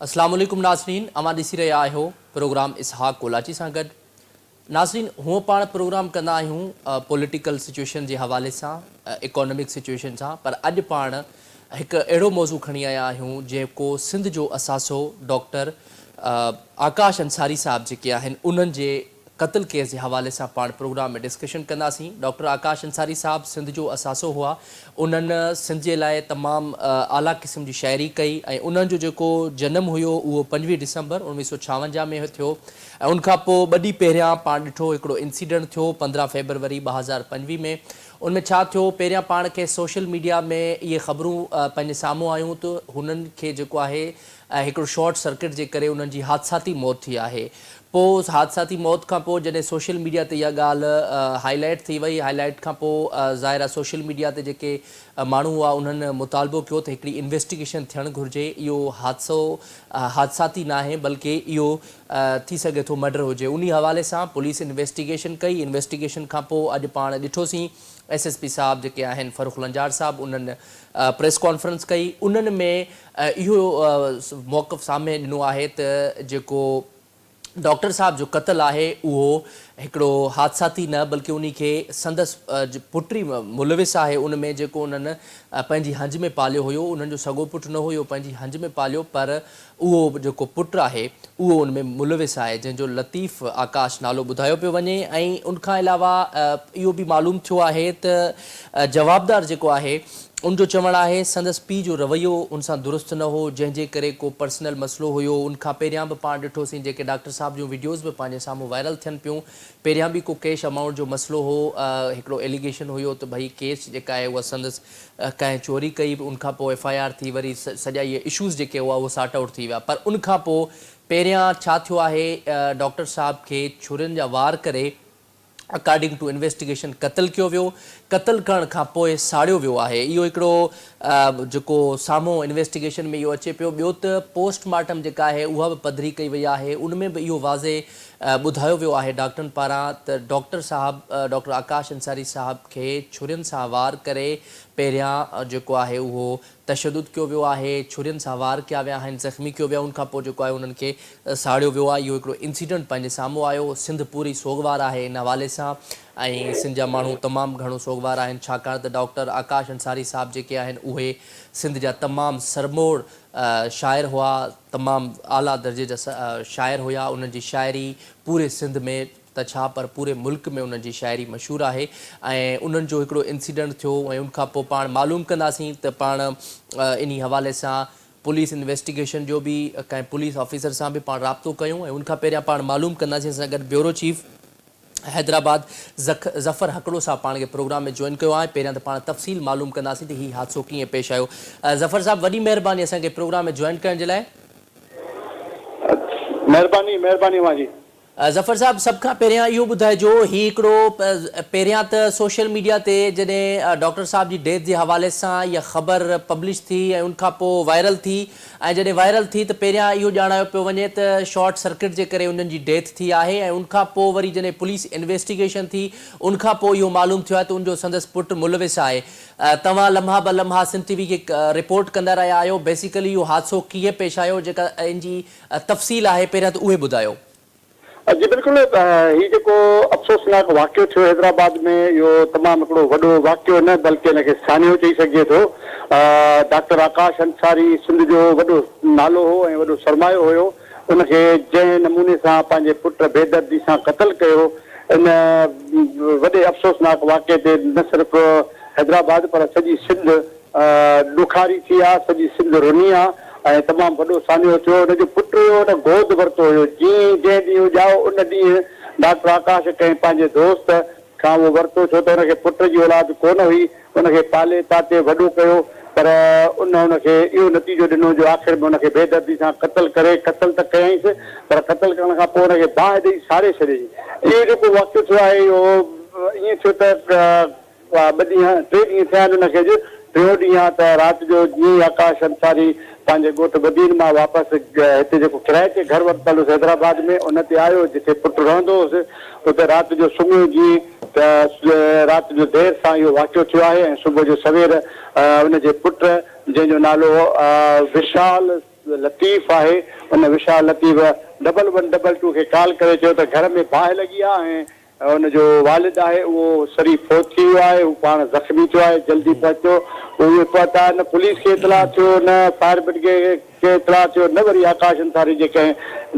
अस्सलाम वालेकुम नाज़रीन, अमां ॾिसी रहिया आहियो प्रोग्राम इसहाक़ कोलाची सां गॾु। नाज़रीन, हूअं पाण प्रोग्राम कंदा आहियूं पॉलिटिकल सिचुएशन जे हवाले सां, इकोनॉमिक सिचुएशन सां, पर अॼु पाण हिकु अहिड़ो मौज़ू खणी आया आहियूं जेको सिंध जो असासो डॉक्टर आकाश अंसारी साहब जेके आहिनि उन्हनि जे क़त्ल केस के हवाले से पाण प्रोग्राम में डिस्कशन कंदासीं। डॉक्टर आकाश अंसारी साहब सिंध जो असासो हुआ, उन्हनि सिंध जे लाइ तमामु आला क़िस्म की शायरी कई ऐं उन्हनि जो जेको जनम हुयो उहो 5 दिसंबर 1956 में थियो। उनखां पोइ ॿ ॾींहं पहिरियां पाण ॾिठो हिकिड़ो इंसिडेंट थियो 15 फरवरी 2025 में। उनमें छा थियो, पहिरियां पाण खे सोशल मीडिया में ये ख़बरूं पंहिंजे साम्हूं आयूं त हुननि खे जेको आहे हिकिड़ो शॉर्ट सर्किट जे करे उन्हनि जी हादसाती मौत थी आहे। पोइ हादसाती मौत खां पोइ जॾहिं सोशल मीडिया ते इहा ॻाल्हि हाईलाइट थी वई, हाईलाइट खां पोइ ज़ाहिर आहे सोशल मीडिया ते जेके माण्हू हुआ उन्हनि मुतालबो कयो त हिकिड़ी इन्वेस्टिगेशन थियणु घुरिजे, इहो हादसो हादसाती न आहे बल्कि इहो थी सघे थो मर्डर हुजे। उन हवाले सां पुलिस इन्वेस्टिगेशन कई। इन्वेस्टिगेशन खां पोइ अॼु पाण ॾिठोसीं SSP साहब जेके आहिनि फ़ारूक लंजार साहब, उन्हनि प्रेस कॉन्फ्रेंस कई। उन्हनि में इहो मौक़िफ़ साम्हूं ॾिनो आहे त जेको डॉक्टर साहब जो क़त्ल आहे उहो हिकिड़ो हादसाती न बल्कि उन खे संदसि पुटी मुलविस आहे। उन में जेको उन्हनि पंहिंजी हंज में पालियो हुयो, उन्हनि जो सॻो पुटु न हुयो, पंहिंजी हंज में पालियो, पर उहो जेको पुटु आहे उहो उन में मुलविस आहे जंहिंजो लतीफ़ आकाश नालो ॿुधायो पियो वञे। ऐं उनखां अलावा इहो बि मालूम थियो आहे त जवाबदार जेको आहे उनजो चवणु आहे संदसि पीउ जो रवैयो उन सां दुरुस्त न हो, जंहिंजे करे को पर्सनल मसइलो हुयो। उनखां पहिरियां बि पाण ॾिठोसीं जेके डॉक्टर साहब जूं वीडियोज़ बि पंहिंजे साम्हूं वायरल थियनि पियूं। पहिरियां बि को कैश अमाउंट जो मसइलो हो, हिकिड़ो एलिगेशन हुयो त भई कैश जेका आहे उहा संदसि कंहिं चोरी कई, उनखां पोइ FIR थी, वरी सॼा इहे इशूज़ जेके हुआ उहे सॉर्ट आउट थी विया। पर उनखां पोइ पहिरियां छा थियो आहे, डॉक्टर साहब खे छुरियुनि जा वार करे अकॉर्डिंग टू इन्वेस्टिगेशन क़त्ल कयो वियो। क़त्ल करण खां पोइ साड़ियो वियो आहे। इहो हिकिड़ो जेको साम्हूं इन्वेस्टिगेशन में इहो अचे पियो। ॿियो त पोस्टमार्टम जेका आहे उहा बि पधरी कई वई आहे। उनमें बि इहो वाज़े ॿुधायो वियो आहे डॉक्टरनि पारां त डॉक्टर साहब डॉक्टर आकाश अंसारी साहब खे छुरियुनि सां वार करे पहिरियां जेको आहे उहो तशदुद कयो वियो आहे, छुरियुनि सां वार कया विया आहिनि, ज़ख़्मी कयो वियो। उनखां पोइ जेको आहे उन्हनि खे साड़ियो वियो आहे। इहो हिकिड़ो इंसिडेंट पंहिंजे साम्हूं आयो। सिंध पूरी सोगवार आहे इन हवाले सां ऐं सिंध जा माण्हू तमामु घणो सोगवार आहिनि, छाकाणि त डॉक्टर आकाश अंसारी साहब जेके आहिनि उहे सिंध जा तमामु सरमोड़ शाइर हुआ, तमामु आला दर्जे जा शाइर हुआ। उन्हनि जी शाइरी पूरे सिंध में त छा पर पूरे मुल्क में उन्हनि जी शाइरी मशहूरु आहे। ऐं उन्हनि जो हिकिड़ो इंसिडेंट थियो ऐं उनखां पोइ पाण मालूम कंदासीं त पाण इन हवाले सां पुलिस इन्वेस्टिगेशन जो बि कंहिं पुलिस ऑफिसर सां बि पाण राब्तो कयूं ऐं उनखां पहिरियां पाण मालूम कंदासीं। असां गॾु ब्यूरो चीफ हैदराबाद ज़फ़र हकड़ो साहब पाण खे प्रोग्राम में जॉइन कयो आहे। पहिरियां त पाण तफ़सील मालूम कंदासीं त हीउ हादसो कीअं पेश आयो। ज़फ़र साहब, वॾी महिरबानी असांखे प्रोग्राम में जॉइन करण जे लाइ। महिरबानी महिरबानी मांजी। ज़फ़र साहब, सभ खां पहिरियां इहो ॿुधाइजो, हीउ हिकिड़ो पहिरियां त सोशल मीडिया ते जॾहिं डॉक्टर साहब जी डेथ जे हवाले सां इहा ख़बर पब्लिश थी ऐं उनखां पोइ वायरल थी, ऐं जॾहिं वायरल थी त पहिरियां इहो ॼाणायो पियो वञे त शॉर्ट सर्किट जे करे उन्हनि जी डेथ थी आहे। ऐं उनखां पोइ वरी जॾहिं पुलिस इन्वेस्टिगेशन थी उनखां पोइ इहो मालूम थियो आहे त उनजो संदसि पुटु मुलविस आहे। तव्हां लम्हा ब लम्हा सिंध TV खे रिपोर्ट कंदा रहिया आहियो। बेसिकली इहो हादसो कीअं पेश आयो, जेका इन जी तफ़सील आहे पहिरियां त उहे ॿुधायो। जी बिल्कुल, ही जेको अफ़सोसनाक वाक़ियो थियो हैदराबाद में, इहो तमामु हिकिड़ो वॾो वाक़ियो न बल्कि हिनखे सानियो चई सघिजे थो। डॉक्टर आकाश अंसारी सिंध जो वॾो नालो हो ऐं वॾो सरमायो हुयो। उनखे जंहिं नमूने सां पंहिंजे पुट बेदर्दी सां क़त्ल कयो, इन वॾे अफ़सोसनाक वाक़िए ते न सिर्फ़ु हैदराबाद पर सॼी सिंध ॾुखारी थी आहे, सॼी सिंध रुनी आहे ऐं तमामु वॾो सानियो थियो। हुनजो पुटु हुन गोद वरितो हुयो। जंहिं ॾींहुं ॼाओ उन ॾींहुं डॉक्टर आकाश कंहिं पंहिंजे दोस्त खां उहो वरितो, छो त हुनखे पुट जी औलाद कोन हुई। उनखे पाले ताते वॾो कयो, पर उनखे इहो नतीजो ॾिनो जो आख़िर में उनखे बेदर्दी सां क़त्ल करे, क़त्ल त कयईंसि पर क़त्ल करण खां पोइ उनखे बाहि ॾेई साड़े छॾियईं। इहो जेको वक़्तु थियो आहे इहो ईअं थियो त 2 ॾींहं 3 ॾींहं थिया आहिनि उनखे। टियों ॾींहुं आहे त राति जो जीअं आकाश अंसारी पंहिंजे ॻोठ बदीन मां वापसि हिते जेको किराए ते घर वरितल हुयुसि हैदराबाद में, उन ते आयो जिते पुटु रहंदो हुयुसि। उते राति जो सुम्हियो जीअं त राति जो देरि सां इहो वाक़ियो थियो आहे ऐं सुबुह जो सवेर उनजे पुटु जंहिंजो नालो विशाल लतीफ़ आहे उन विशाल लतीफ़ 1122 खे कॉल करे चयो त घर में बाहि लॻी आहे ऐं उनजो वालिद आहे उहो सरी फोत थी वियो आहे, हू पाण ज़ख़्मी थियो आहे, जल्दी पहुचो। उहे पहुता, न पुलिस खे इतला थियो, न फायर ब्रिगेड खे इतला थियो, न वरी आकाश अंसारी जे कंहिं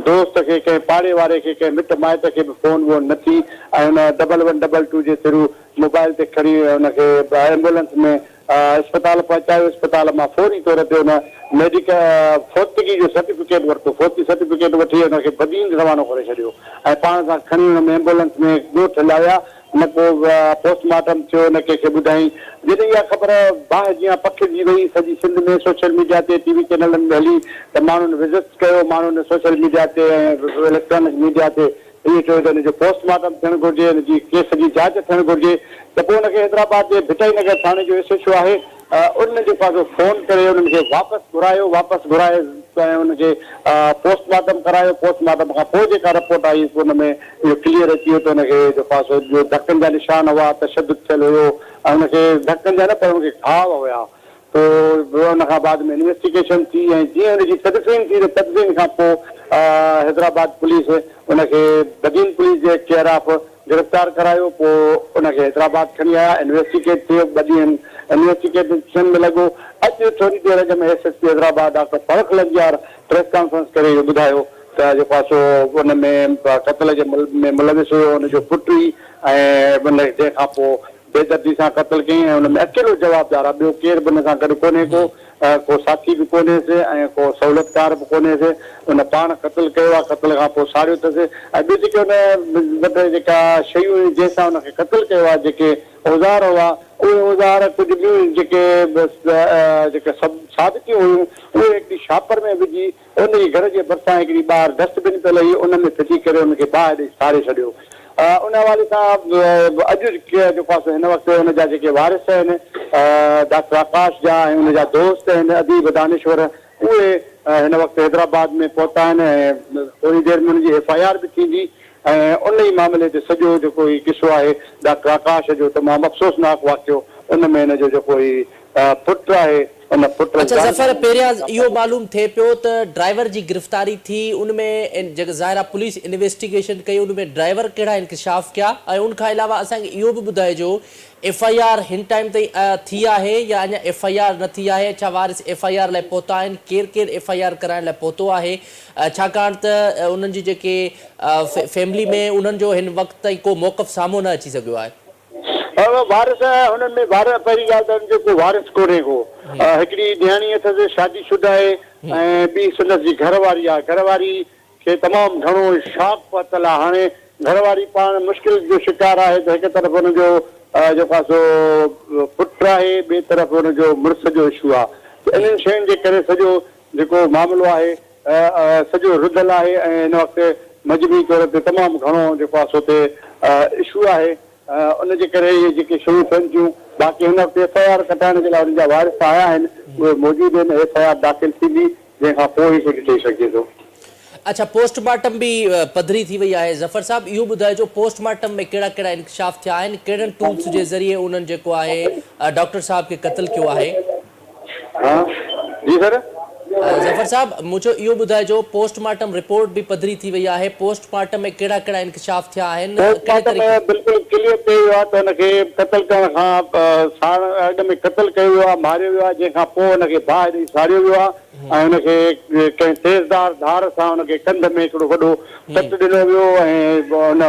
दोस्त खे, कंहिं पाड़े वारे खे, कंहिं मिट माइट खे बि फोन वोन न थी। ऐं उन 1122 जे थ्रू मोबाइल ते खणी उनखे एम्बुलेंस में अस्पताल पहुचायो। अस्पताल मां फौरी तौर ते हुन मेडिकल फोतगी जो सर्टिफिकेट वरितो, फोती सर्टिफिकेट वठी हुनखे बदीन रवानो करे छॾियो ऐं पाण सां खणी हुन में एम्बुलेंस में ॻोठ हलाया। न को पोस्टमार्टम थियो, न कंहिंखे ॿुधाई। जॾहिं इहा ख़बर बाहि जीअं पखिड़िजी वई सॼी सिंध में, सोशल मीडिया ते, टीवी चैनलनि में हली, त माण्हुनि विज़िट कयो, माण्हुनि सोशल मीडिया ते ऐं इलेक्ट्रॉनिक मीडिया ते इहो चयो त हिनजो पोस्टमार्टम थियणु घुरिजे, हिनजी केस जी जांच थियणु घुरिजे। त पोइ हुनखे हैदराबाद जे भिटाई नगर थाणे जो SHO आहे उन जे पासो फोन करे उन्हनि खे वापसि घुराए ऐं उनखे पोस्टमार्टम करायो। पोस्टमार्टम खां पोइ जेका रिपोर्ट आई हुन में इहो क्लियर अची वियो त हुनखे जो पासो जो धकनि जा निशान हुआ, तशदुद थियल हुयो ऐं हुनखे धकनि जा न पर हुनखे घाव हुया। पोइ हुन खां बाद में इन्वेस्टिगेशन थी ऐं जीअं हुनजी तदफ़ीन थी त तदफ़ीन खां पोइ हैदराबाद पुलिस हुनखे Badin police J care of गिरफ़्तार करायो। पोइ उनखे हैदराबाद खणी आया, इन्वेस्टिगेट थियो, 2 ॾींहं इन्वेस्टिगेशन में लॻो। अॼु थोरी देरि अॻु में SSP Hyderabad doctor Farrukh Lanjar press conference करे इहो ॿुधायो त जो पासो हुन में क़त्ल जे में मुलविस हुयो हुनजो पुटु ई ऐं जंहिंखां पोइ बेदर्दी सां क़त्ल कयईं ऐं हुन में अकेलो जवाबदार आहे, ॿियो केरु बि हुन सां गॾु कोन्हे, को साथी बि कोन्हेसि ऐं को सहूलियतकार बि कोन्हेसि। हुन पाण क़त्ल कयो आहे, क़त्ल खां पोइ साड़ियो अथसि। ऐं ॿियूं जेके हुन वटि जेका शयूं हुयूं जंहिंसां हुनखे क़त्ल कयो आहे, जेके औज़ार हुआ, उहे औज़ार कुझु ॿियूं जेके साबितियूं हुयूं उहे हिकिड़ी छापर में विझी उन जे घर जे भरिसां हिकिड़ी ॿाहिरि डस्टबिन पियल हुई, उन में फिटी करे हुनखे ॿाहिरि ॾेई साड़े छॾियो। उन हवाले सां अॼु जो पासो हिन वक़्तु हुनजा जेके वारिस आहिनि डॉक्टर आकाश जा ऐं हुनजा दोस्त आहिनि अदीब दानेश्वर, उहे हिन वक़्तु हैदराबाद में पहुता आहिनि ऐं थोरी देरि में हुनजी FIR बि थींदी ऐं उन ई मामले ते सॼो जेको ही किसो आहे डॉक्टर आकाश जो तमामु अफ़सोसनाक वाक़ियो, उन में हिनजो जेको ही पुटु आहे उन पुट। अच्छा ज़फ़र, पहिरियां इहो मालूम थिए पियो त ड्राइवर जी गिरफ़्तारी थी, उनमें जेका ज़ाहिर आहे पुलिस इन्वेस्टिगेशन कई, उनमें ड्राइवर कहिड़ा इंकशाफ़ कया ऐं उनखां अलावा असांखे इहो बि ॿुधाइजो FIR हिन टाइम ताईं थी आहे या अञा FIR न थी आहे? छा वारिस FIR लाइ पहुता आहिनि? केरु FIR कराइण लाइ पहुतो आहे? छाकाणि त उन्हनि जी जेके फैमिली में उन्हनि जो हिन वक़्त ताईं को मौक़िफ़ साम्हूं न अची सघियो आहे। वारिस हुननि में पहिरीं ॻाल्हि त जेको वारिस कोन्हे को, हिकिड़ी न्याणी अथसि शादीशुदा आहे ऐं ॿी संदसि जी घरवारी आहे। घरवारी खे तमामु घणो शॉक पहुतल आहे। हाणे घरवारी पाण मुश्किल जो शिकार आहे त हिकु तरफ़ हुनजो जो पासो पुटु आहे, ॿिए तरफ़ हुनजो मुड़ुस जो इशू आहे। इन्हनि शयुनि जे करे सॼो जेको मामिलो आहे सॼो रुधल आहे ऐं हिन वक़्तु मजबूरी तौर ते तमामु घणो जेको आहे सो ते इशू आहे। उनजे करे इहे जेके शयूं थियनि थियूं, बाक़ी हिन वक़्तु FIR कटाइण जे लाइ हुन जा वारिस आया आहिनि, उहे मौजूदु आहिनि। FIR दाख़िल थींदी जंहिंखां पोइ ई कुझु थी सघे थो। अच्छा, पोस्टमार्टम भी पधरी थी वही है। जफ़र साहब इहो ॿुधाइजो पोस्टमार्टम में कहिड़ा इंकशाफ थिया आहिनि, कहिड़नि टूल्स जे ज़रिए उन्हनि जेको आहे डॉक्टर साहब के क़त्ल कियो आहे? हाँ जी सर। जफ़र साहब मुझे इहो ॿुधाइजो पोस्टमार्टम रिपोर्ट भी पधरी थी वही है, पोस्टमार्टम में कहिड़ा इंकशाफ थिया आहिनि? बिल्कुलु क्लियर कयो वियो आहे त हुनखे क़त्ल करण खां साण अॻु में क़त्ल कयो वियो आहे, मारियो वियो आहे, जंहिंखां पोइ हुनखे बाहि ॾेई साड़ियो वियो आहे ऐं हुनखे कंहिं तेज़दार धार सां हुनखे कंध में हिकिड़ो वॾो कट ॾिनो वियो ऐं हुन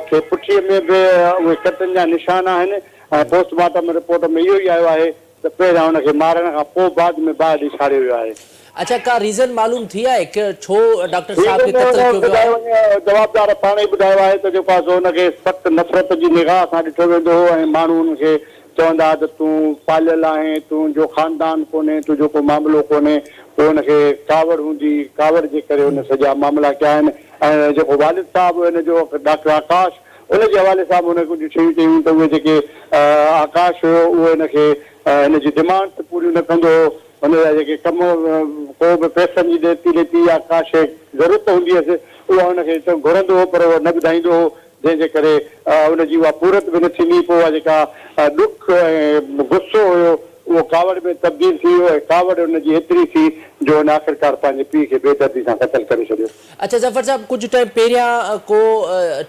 खे पुठीअ में बि उहे कटनि जा निशान आहिनि ऐं पोस्टमार्टम रिपोर्ट में इहो ई आयो आहे त पहिरियां हुनखे मारण खां पोइ बाद में बाहि ॾेई साड़ियो वियो आहे। अच्छा, का रीज़न मालूम थी आहे कि छो डॉक्टर साहब के क़त्ल कियो वियो आहे? जवाबदार पाण ई ॿुधायो आहे त जेको आहे हुनखे सख़्तु नफ़रत जी निगाह सां ॾिठो वेंदो हो ऐं माण्हू हुनखे चवंदा त तूं पालियल आहीं, तुंहिंजो ख़ानदान कोन्हे, तुंहिंजो को मामिलो कोन्हे। पोइ हुनखे कावड़ हूंदी, कावड़ जे करे हुन सॼा मामला कया आहिनि ऐं जेको वालिद साहिबु हिनजो डॉक्टर आकाश, उनजे हवाले सां बि हुन कुझु शयूं चयूं त उहे जेके आकाश हुयो उहे हिनखे हिनजी डिमांड्स पूरियूं न कंदो हो। हुनजा जेके कम को बि पैसनि जी ॾेती लेती आकाश खे ज़रूरत हूंदी हुअसि उहा हुनखे घुरंदो हो पर उहो न ॿुधाईंदो हो, जंहिंजे करे हुनजी उहा पूरत बि न थींदी। पोइ उहा जेका ॾुख ऐं गुस्सो हुयो उहो कावड़ में तब्दील थी वियो ऐं कावड़ हुनजी एतिरी थी जो हुन आख़िरकार पंहिंजे पीउ खे बेदर्दी सां क़तल करे छॾियो। अच्छा ज़फ़र साहब, कुझु टाइम पहिरियां को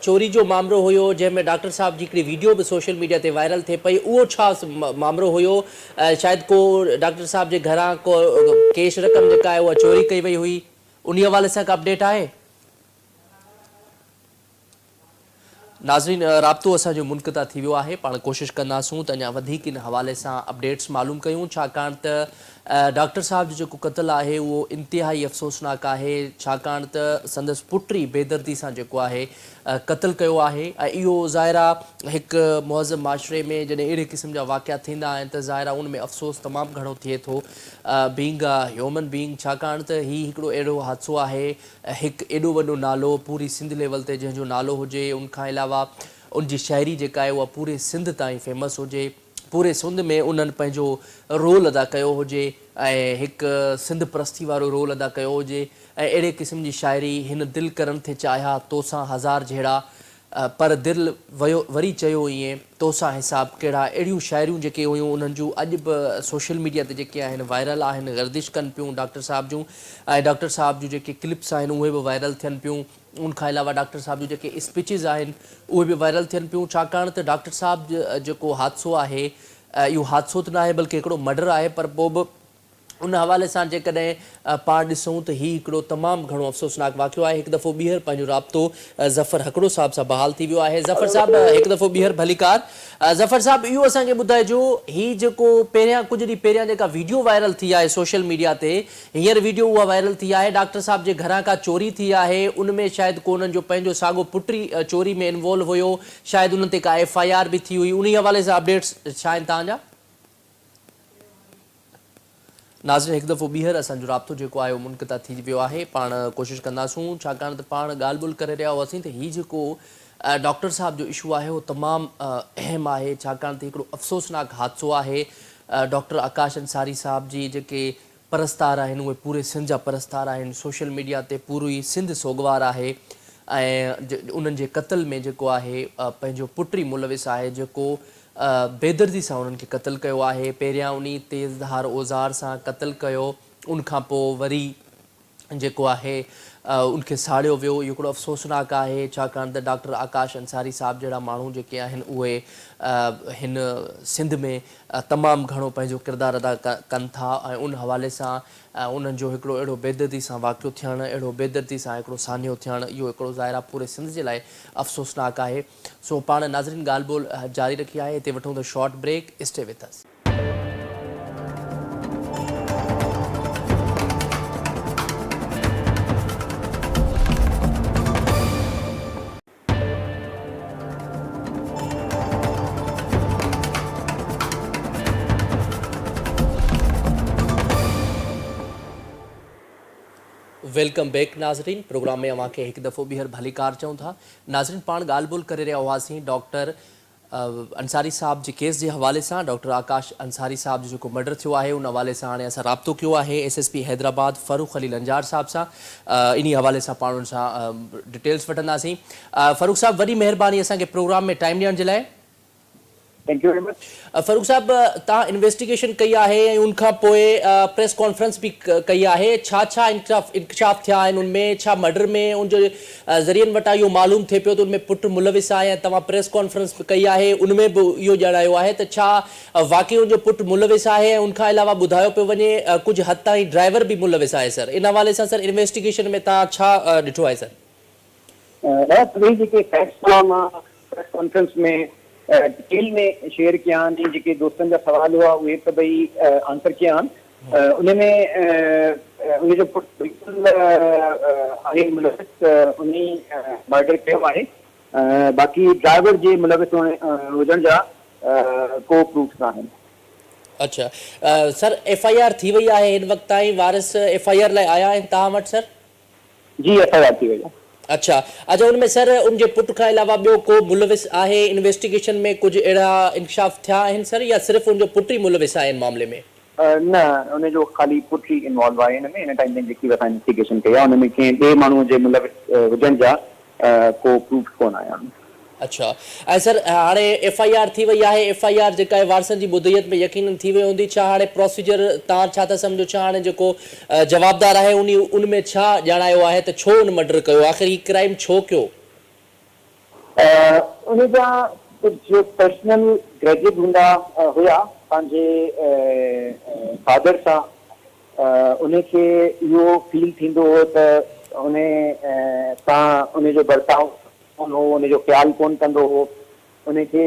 चोरी जो मामिलो हुयो जंहिंमें डॉक्टर साहब जी हिकिड़ी वीडियो बि सोशल मीडिया ते वायरल थिए पई, उहो छा मामिलो हुयो? शायदि को डॉक्टर साहब जे घरां को कैश रक़म जेका आहे उहा चोरी कई वई हुई, उन हवाले सां का अपडेट आहे? नाज़रीन, राब्तो असांजो मुनक़ता थी वियो आहे। पाण कोशिशि कंदासूं त अञा वधीक इन हवाले सां अपडेट्स मालूम कयूं, छाकाणि त डॉक्टर साहब जो जेको क़त्ल आहे उहो इंतिहाई अफ़सोसनाक आहे, छाकाणि त संदसि पुटी बेदर्दी सां जेको आहे क़त्ल कयो आहे। ऐं इहो ज़ाहिर आहे हिकु मुहज़्ज़म माशरे में जॾहिं अहिड़े क़िस्म जा वाक़िया थींदा आहिनि त ज़ाहिर आहे उन में अफ़सोस तमामु घणो थिए थो, बीइंग अ ह्यूमन बीइंग, छाकाणि त हीउ हिकिड़ो अहिड़ो हादसो आहे, हिकु एॾो वॾो नालो पूरी सिंध लेवल ते जंहिंजो नालो हुजे, उनखां अलावा उनजी शाइरी जेका आहे उहा पूरे सिंध ताईं फेमस हुजे, पूरे सिंध में उन्हनि पंहिंजो रोल अदा कयो हुजे ऐं हिकु सिंध परस्ती वारो रोल अदा कयो हुजे। ऐं अहिड़े क़िस्म जी शाइरी, हिन दिलि करण थे चाहिया तोसां हज़ार जहिड़ा, पर दिलि वियो वरी चयो ईअं तोसां हिसाब कहिड़ा, अहिड़ियूं शाइरियूं जेके हुयूं उन्हनि जूं अॼु बि सोशल मीडिया ते जेके आहिनि वायरल आहिनि, गर्दिश कनि पियूं डॉक्टर साहब जूं। ऐं डॉक्टर साहब जूं जेके क्लिप्स आहिनि उहे बि वायरल थियनि पियूं, उनखां अलावा डॉक्टर साहब जूं जेके स्पीचिस आहिनि उहे बि वायरल थियनि पियूं, छाकाणि त डॉक्टर साहब जेको हादसो आहे इहो हादसो त न आहे बल्कि हिकिड़ो मर्डर आहे। पर पोइ बि उन हवाले सां जेकॾहिं पाण ॾिसूं त हीउ हिकिड़ो तमामु घणो अफ़सोसनाक वाक़ियो आहे। हिकु दफ़ो ॿीहर पंहिंजो राब्तो ज़फ़र हकड़ो साहब सां बहाल थी वियो आहे। ज़फ़र साहब, हिकु दफ़ो ॿीहर भलीकार। ज़फ़र साहब, इहो असांखे ॿुधाइजो, हीउ जेको पहिरियां कुझु ॾींहं पहिरियां जेका वीडियो वायरल थी आहे सोशल मीडिया ते, हींअर वीडियो उहा वायरल थी आहे, डॉक्टर साहब जे घरां का चोरी थी आहे, उन में शायदि को उन्हनि जो पंहिंजो साॻियो पुटी चोरी में इन्वॉल्व हुयो, शायदि उन ते का FIR बि थी हुई, उन हवाले सां अपडेट्स छा आहिनि तव्हांजा? नाज़रीन, हिकु दफ़ो ॿीहर असांजो राब्तो जेको आहे उहो मुनक़ता थी वियो आहे। पाण कोशिशि कंदासूं, छाकाणि त पाण ॻाल्हि ॿोल्हि करे रहिया हुआसीं त हीउ जेको डॉक्टर साहब जो इशू आहे उहो तमामु अहम आहे, छाकाणि त हिकिड़ो अफ़सोसनाक हादसो आहे। डॉक्टर आकाश अंसारी साहब जी जेके परस्तार आहिनि उहे पूरे सिंध जा परस्तार आहिनि, सोशल मीडिया ते पूरी सिंध सोगवार आहे। ऐं उन्हनि जे क़त्ल में जेको आहे पंहिंजो पुटी मुलविस आहे, जेको बेदर्दी सां उन्हनि खे क़त्ल कयो आहे। पहिरियां उन तेज़धार औज़ार सां क़त्ल कयो, उनखां पोइ वरी जेको आहे उनखे साड़ियो वियो। इहो हिकिड़ो अफ़सोसनाक आहे, छाकाणि त डॉक्टर आकाश अंसारी साहब जहिड़ा माण्हू जेके आहिनि उहे हिन सिंध में तमामु घणो पंहिंजो किरदारु अदा कनि था। ऐं उन हवाले सां उन्हनि जो हिकिड़ो अहिड़ो बेदर्दी सां वाक़ियो थियणु, अहिड़ो बेदर्दी सां हिकिड़ो सान्यो थियणु, इहो हिकिड़ो ज़ाहिर पूरे सिंध जे लाइ अफ़सोसनाक आहे। सो पाण नाज़रीन ॻाल्हि ॿोल्हि जारी रखी आहे। हिते वठूं था short break, stay with us. Welcome back नाज़रीन, प्रोग्राम में अव्हांखे हिकु दफ़ो ॿीहर भलीकार चऊं था। नाज़रीन, पाण ॻाल्हि ॿोल्हि करे रहिया हुआसीं डॉक्टर अंसारी साहब जे केस जे हवाले सां, डॉक्टर आकाश अंसारी साहब जो जेको मर्डर थियो आहे उन हवाले सां हाणे असां राब्तो कयो आहे SSP हैदराबाद फ़ारूक अली लंजार साहब सां। इन हवाले सां पाण उन सां डिटेल्स वठंदासीं। फ़ारूक साहब, वॾी महिरबानी असांखे प्रोग्राम में टाइम ॾियण जे लाइ। Thank you very much. Farooq sahab, तव्हां इन्वेस्टिगेशन कई आहे ऐं उनखां पोइ प्रेस कॉन्फ्रेंस बि कई आहे, छा छा इंकशाफ थिया आहिनि उनमें? छा मर्डर में उनजो ज़रियनि वटां इहो मालूम थिए पियो त उनमें पुटु मुलविस आहे ऐं तव्हां प्रेस कॉन्फ्रेंस बि कई आहे, उनमें बि इहो ॼाणायो आहे त छा वाक़ई उनजो पुटु मुलविस आहे? ऐं उनखां अलावा ॿुधायो पियो वञे कुझु हद ताईं ड्राइवर बि मुलविस आहे सर। इन हवाले सां सर इन्वेस्टिगेशन में तव्हां छा ॾिठो आहे सर? जेके फैक्ट्स मां प्रेस कॉन्फ्रेंस में डिटेल में शेयर कया आहिनि, जेके दोस्तनि जा सवाल हुआ उहे सभई आंसर कया आहिनि। उनमें उनजो पुटु बिल्कुलु आहे मुलविस, उन मर्डर कयो आहे। बाक़ी ड्राइवर जे मुलविस हुजण जा को प्रूफ्स न आहिनि। अच्छा सर, FIR थी वई आहे हिन वक़्त ताईं? वारिस FIR लाइ आया आहिनि तव्हां वटि सर? जी, FIR थी वई आहे। अच्छा, उनमें सर उनजे पुट खां अलावा ॿियो को मुलविस आहे? इन्वेस्टिगेशन में कुझु अहिड़ा इंकशाफ थिया आहिनि सर, या सिर्फ़ु उनजो पुट ई मुलविस आहे इन मामले में? न, उनजो ख़ाली पुट ई इन्वॉल्व आहे हिन में। हिन टाइम में जेकी असां इन्वेस्टिगेशन कई आहे उन में कंहिं ॿिए माण्हू जे मुलविस हुजण जा को प्रूफ कोन आया आहिनि। अच्छा ऐं सर हाणे FIR थी वई आहे FIR जेका आहे वारसनि जी ॿुधैयत में यकीनन थी वई हूंदी छा हाणे प्रोसीजर तव्हां छा था सम्झो छा हाणे जेको जवाबदार आहे उन में छा ॼाणायो आहे त छो उन मर्डर कयो आख़िर ही क्राइम छो कयो उनजा कुझु पर्सनल ग्रेजुएट हूंदा हुया पंहिंजे फादर सां उनखे इहो फील थींदो हो त उन सां उनजो बर्ताव कोन हो उनजो ख़्यालु कोन कंदो हो उनखे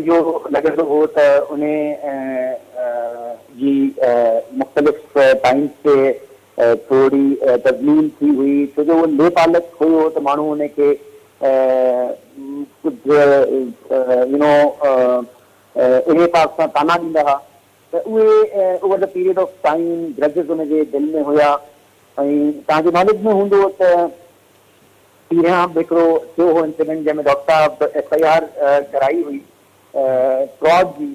इहो लॻंदो हो त उन जी मुख़्तलिफ़ टाइम्स ते थोरी तब्दील थी हुई छो जो उहो लेपालक हुयो त माण्हू उनखे कुझु इन पास सां ताना ॾींदा हुआ त उहे over the period of time grudges उनजे दिलि में हुया ऐं तव्हांजे नॉलेज में हूंदो त पहिरियां बि हिकिड़ो थियो हो इंसिडेंट जंहिंमें डॉक्टर साहब FIR कराई हुई फ्रॉड जी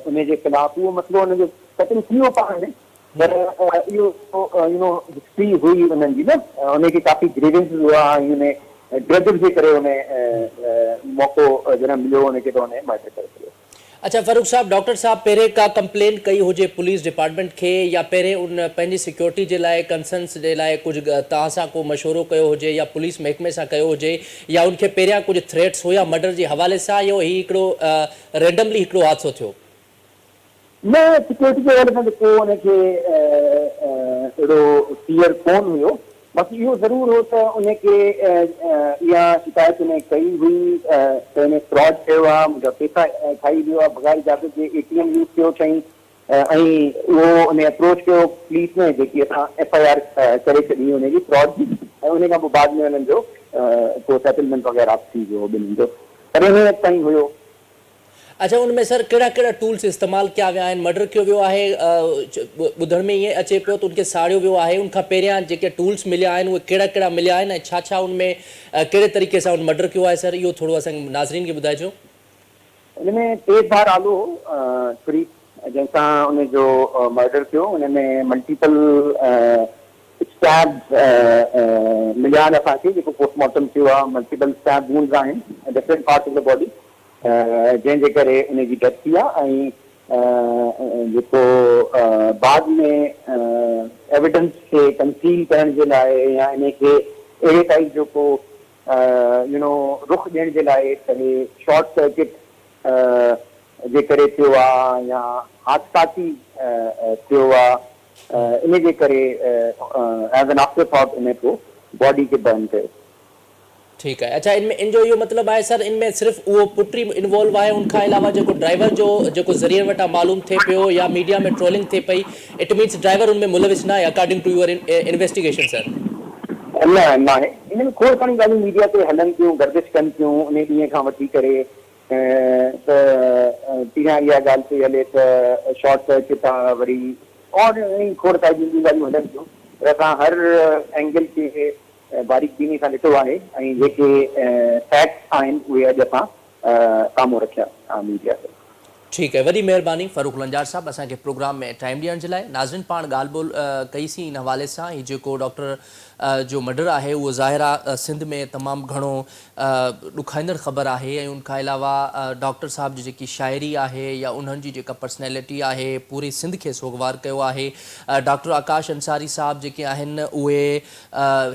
उनजे ख़िलाफ़ उहो मसइलो उनजो सेटल थी वियो पाण में पर इहो हिस्ट्री हुई उन्हनि जी न उनखे काफ़ी ग्रीवेंस हुआ ऐं उन ग्रजेस जे करे उन मौक़ो जॾहिं मिलियो उनखे त उन मर्डर करे छॾियो अच्छा फारूक साहब डॉक्टर साहब पहिरें का कंप्लेन कई हुजे पुलिस डिपार्टमेंट खे या पहिरें उन पंहिंजी सिक्योरिटी जे लाइ कंसर्न्स जे लाइ कुझु तव्हां सां को मशवरो कयो हुजे या पुलिस महकमे सां कयो हुजे या उनखे पहिरियां कुझु थ्रेट्स हुया मर्डर जे हवाले सां या ही हिकिड़ो रेंडमली हिकिड़ो हादसो थियो न सिक्योरिटी जे हवाले सां त को उनखे अहिड़ो फियर कोन हुयो बाक़ी इहो ज़रूरु हो त उनखे इहा शिकायत उन कई हुई त हिन फ्रॉड कयो आहे मुंहिंजा पैसा खाई वियो आहे बग़ैर इजाज़त जे ATM यूज़ कयो चई ऐं उहो उन अप्रोच कयो पुलिस में जेकी असां FIR करे छॾी हुनजी फ्रॉड जी ऐं उन खां पोइ बाद में हुननि जो को सेटलमेंट वग़ैरह थी वियो ॿिन्हिनि जो पर हिन ताईं हुयो अच्छा उनमें सर कहिड़ा कहिड़ा टूल्स इस्तेमालु कया विया आहिनि मर्डर कयो वियो आहे ॿुधण में ईअं अचे पियो त उनखे साड़ियो वियो आहे उनखां पहिरियां जेके टूल्स मिलिया आहिनि उहे कहिड़ा कहिड़ा मिलिया आहिनि ऐं छा छा उनमें कहिड़े तरीक़े सां उन मर्डर कयो आहे सर इहो थोरो असांखे नाज़रीन खे ॿुधाइजो हिन में तेज़ धार आलो छुरी जंहिंसां उनजो मर्डर कयो हुन में मल्टीपल स्टैब्स मिलिया आहिनि असांखे जेको पोस्टमार्टम थियो आहे मल्टीपल स्टैब वूंड्स आहिनि different parts of the body जंहिंजे करे उनजी डेथ थी आहे ऐं जेको बाद में एविडेंस खे कंसील करण जे लाइ या इनखे अहिड़े टाइप जो को रुख ॾियण जे लाइ करे शॉर्ट सर्किट जे करे थियो आहे या हादसाती थियो आहे इन जे करे as an after thought in को बॉडी खे बर्न कयो ठीकु आहे अच्छा इनमें इनजो इहो मतिलबु आहे सर इनमें सिर्फ़ु उहो पुट ई इन्वॉल्व आहे उनखां अलावा जेको ड्राइवर जो जेको ज़रिए वटां मालूम थिए पियो या मीडिया में ट्रोलिंग थिए पई इट मीन्स ड्राइवर उनमें मुलविस न आहे according to your investigation sir न आहे इन में खोड़ घणी ॻाल्हियूं मीडिया ते हलनि थियूं गर्दिश कनि थियूं उन ॾींहं खां वठी करे त तीअं इहा ॻाल्हि पई हले त शॉर्ट सर्किट आहे वरी और खोड़ सारी ॿियूं ॻाल्हियूं हलनि थियूं पर असां हर एंगल खे बारीक बीनी सां ॾिठो आहे ऐं जेके फैक्ट्स आहिनि उहे अॼु असां साम्हूं रखिया मीडिया ते ठीकु आहे वॾी महिरबानी फ़ारूक लंजार साहब असांखे प्रोग्राम में टाइम ॾियण जे लाइ नाज़रीन पाण ॻाल्हि ॿोल कईसीं इन हवाले सां ही जेको डॉक्टर जो मर्डर आहे उहो ज़ाहिर आहे सिंध में तमामु घणो ॾुखाईंदड़ ख़बर आहे ऐं उनखां अलावा डॉक्टर साहब जी जेकी शाइरी आहे या उन्हनि जी जेका पर्सनैलिटी आहे पूरे सिंध खे सोगवार कयो आहे डॉक्टर आकाश अंसारी साहब जेके आहिनि उहे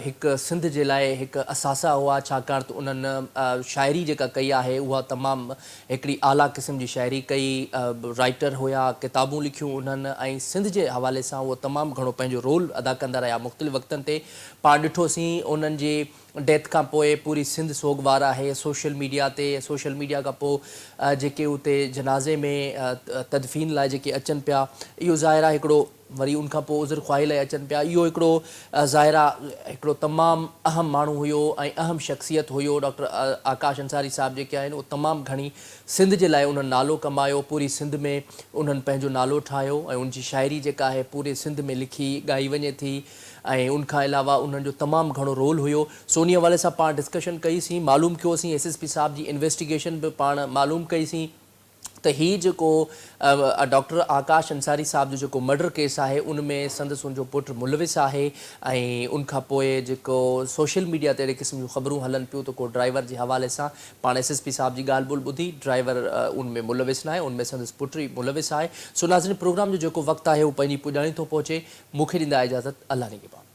हिकु सिंध जे लाइ हिकु असासा हुआ छाकाणि त उन्हनि शाइरी जेका कई आहे उहा तमामु हिकिड़ी आला क़िस्म जी शाइरी कई राइटर हुया किताबूं लिखियूं उन्हनि ऐं सिंध जे हवाले सां उहो तमामु घणो पंहिंजो रोल अदा कंदा रहिया मुख़्तलिफ़ वक़्तनि ते पाण ॾिठोसीं उन्हनि जी डेथ खां पोइ पूरी सिंध सोगवार आहे सोशल मीडिया खां पोइ जेके उते जनाज़े में तदफ़ीन लाइ जेके अचनि पिया इहो ज़ाहिर आहे हिकिड़ो वरी उनखां पोइ उज़र ख़्वाही लाइ अचनि पिया इहो हिकिड़ो ज़ाहिर आहे हिकिड़ो तमामु अहम माण्हू हुयो ऐं अहम शख़्सियत हुयो डॉक्टर आकाश अंसारी साहब जेके आहिनि उहे तमामु घणी सिंध जे लाइ उन्हनि नालो कमायो पूरी सिंध में उन्हनि पंहिंजो नालो ठाहियो ऐं उनजी शाइरी जेका आहे पूरे सिंध में लिखी ॻाई वञे थी ऐं उनखां अलावा उन्हनि जो तमामु घणो रोल हुयो सो उन हवाले सां पाण डिस्कशन कईसीं मालूम कयोसीं SSP साहब जी इन्वेस्टिगेशन बि पाण मालूम कईसीं त हीउ जेको डॉक्टर आकाश अंसारी साहब जो जेको मर्डर केस आहे उन में संदसि उनजो पुटु मुलविस आहे ऐं उनखां पोइ जेको सोशल मीडिया ते अहिड़े क़िस्म जूं ख़बरूं हलनि पियूं त को ड्राइवर जे हवाले सां पाण SSP साहब जी ॻाल्हि ॿोल ॿुधी ड्राइवर उन में मुलविस न आहे उन में संदसि पुटु ई मुलविस आहे। सो नाज़रीन प्रोग्राम जो जेको वक़्तु आहे उहो पंहिंजी पुॼाणी थो पहुचे। मूंखे ॾींदा इजाज़त। अल्लाह निगहबान।